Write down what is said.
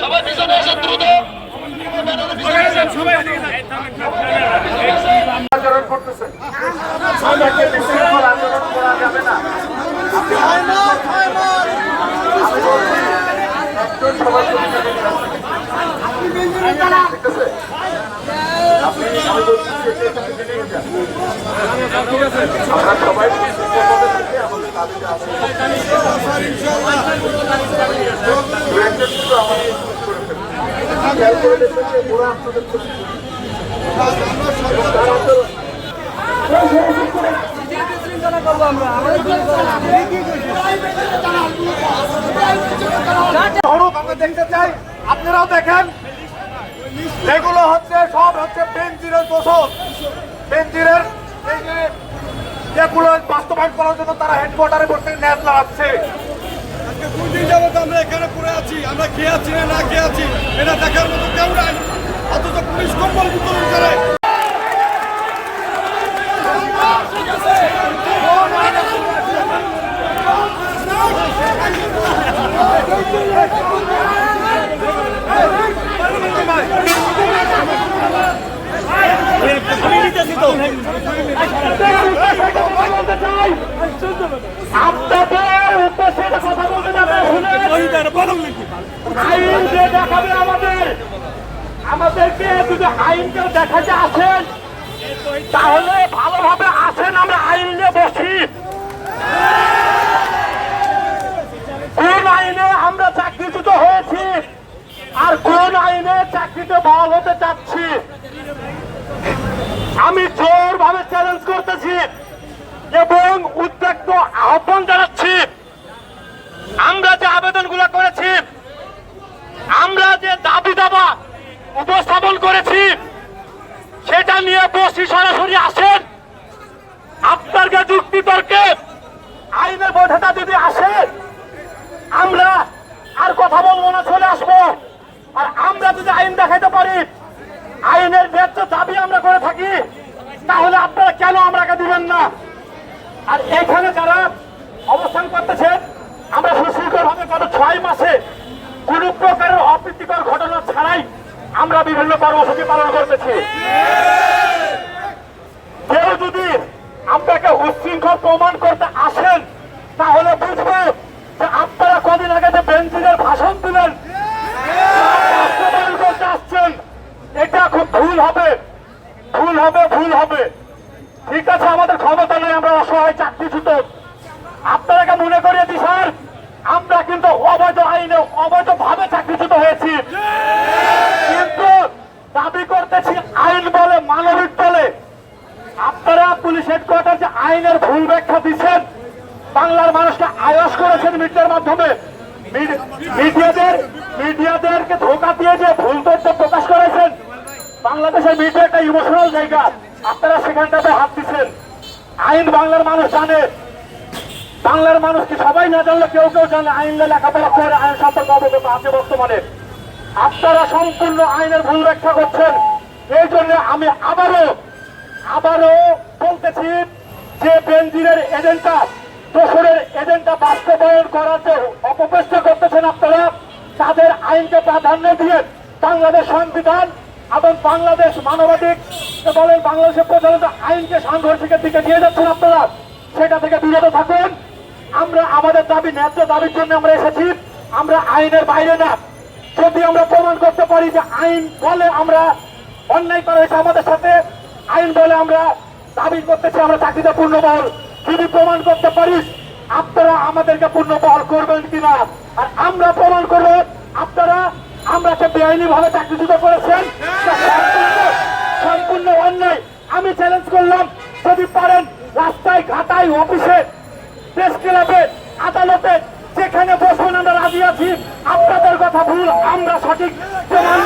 সবাই পিছনে এসে দ্রুত আচরণ করতেছেন। আচরণ করা যাবে না। আমরা সবাই আমরা দেখতে চাই, আপনারাও দেখেন এগুলো হচ্ছে সব হচ্ছে বেনজিরের দোষক। বেনজিরের যেগুলো বাস্তবায়ন করার জন্য তারা হেডকোয়ার্টারে বসে ন্যাজ লড়াচ্ছে। আমরা এখানে পড়ে আছি, আমরা খেয়ে আছি না খেয়ে আছি এটা দেখার মতো কেউ নাই, অথচ পুলিশ কম্বল বিতরণ করে। আইন যে দেখাবে আমাদেরকে যদি আইনকে দেখাতে আসেন তাহলে ভালোভাবে আসেন, আমরা আইন নিয়ে বসি। কোন আইনে আমরা চাকরিচ্যুত হয়েছি আর কোন আইনে চাকরিতে বহাল হতে চাচ্ছি, আমি জোরভাবে চ্যালেঞ্জ করতেছি এবং উদ্যোক্ত আহ্বান জানাচ্ছি। আমরা যে আবেদনগুলো করেছি, আমরা যে দাবি দাবা উপস্থাপন করেছি সেটা নিয়ে বসি, সরাসরি আসেন। আপনার যুক্তি তর্কে আইনের বৈধতা যদি আসে আমরা আর কথা বলবো না, চলে আসবো। আর আমরা যদি আইন দেখাইতে পারি, আইনের ন্যায্য দাবি আমরা করে থাকি, তাহলে আপনারা কেন আমরাকে দিবেন না? আর এখানে যারা অবস্থান করতেছেন, আমরা সুশৃঙ্খলভাবে গত 6 মাসে কোন প্রকারের অপ্রীতিকর ঘটনা ছাড়াই আমরা বিভিন্ন কর্মসূচি পালন করতেছি। কেউ যদি আপনাকে উচ্ছৃঙ্খল প্রমাণ করতে আসেন তাহলে বুঝবো যে আপনারা কদিন আগে যে বেনজিরের ভাষণ দিলেন বাস্তবায়ন করতে আসছেন, এটা খুব ভুল হবে। ঠিক আছে, আমাদের ক্ষমতা নেই, আমরা অসহায় চাকরিচ্যুত। আপনারা মনে করিয়ে দিই স্যার, আমরা কিন্তু অবৈধ আইনে অবৈধভাবে চাকরিচ্যুত হয়েছি, কিন্তু দাবি করতেছি আইন বলে মানবিক বলে। আপনারা পুলিশ হেডকোয়ার্টার যে আইনের ভুল ব্যাখ্যা দিচ্ছেন, বাংলার মানুষকে আয়াস করেছেন মিডিয়ার মাধ্যমে, মিডিয়াদেরকে ধোঁকা দিয়ে যে ভুল তথ্য প্রকাশ করেছেন। বাংলাদেশের মিডিয়া একটা ইমোশনাল জায়গা, আপনারা সেখানটাতে হাত দিচ্ছেন। আইন বাংলার মানুষ জানে, বাংলার মানুষ কি সবাই না জানলে কেউ জানে, আইন লেখাপড়া করে আইন সম্পর্কে অবগত আছে বর্তমানে। আপনারা সম্পূর্ণ আইনের ভুল ব্যাখ্যা করছেন। এই জন্য আমি আবারও বলতেছি যে বেনজিরের এজেন্ডা, দোসরের এজেন্ডা বাস্তবায়ন করার যে অপচেষ্টা করতেছেন আপনারা, তাদের আইনকে প্রাধান্য দিয়ে বাংলাদেশ সংবিধান এবং বাংলাদেশ মানবাধিক বলেন বাংলাদেশের প্রচলিত আইনকে সাংঘর্ষিকের দিকে নিয়ে যাচ্ছেন আপনারা, সেটা থেকে বিরত থাকুন। আমরা আমাদের দাবি, ন্যায্য দাবির জন্য আমরা এসেছি, আমরা আইনের বাইরে না। যদি আমরা প্রমাণ করতে পারি যে আইন বলে আমরা অন্যায় করা হয়েছে আমাদের সাথে, আইন বলে আমরা দাবি করতেছি আমরা চাকরিতে পূর্ণবহাল, যদি প্রমাণ করতে পারিস আপনারা আমাদেরকে পূর্ণবহাল করবেন কিনা। আর আমরা প্রমাণ করবো আপনারা আমরাকে বেআইনি ভাবে চাকরিচ্যুত করেছেন, সম্পূর্ণ অন্যায়। আমি চ্যালেঞ্জ করলাম, যদি পারেন রাস্তায় ঘাটায় অফিসে প্রেস ক্লাবে আদালতে যেখানে বসুন, আমরা রাজি আছি। আপনাদের কথা ভুল, আমরা সঠিক প্রমাণ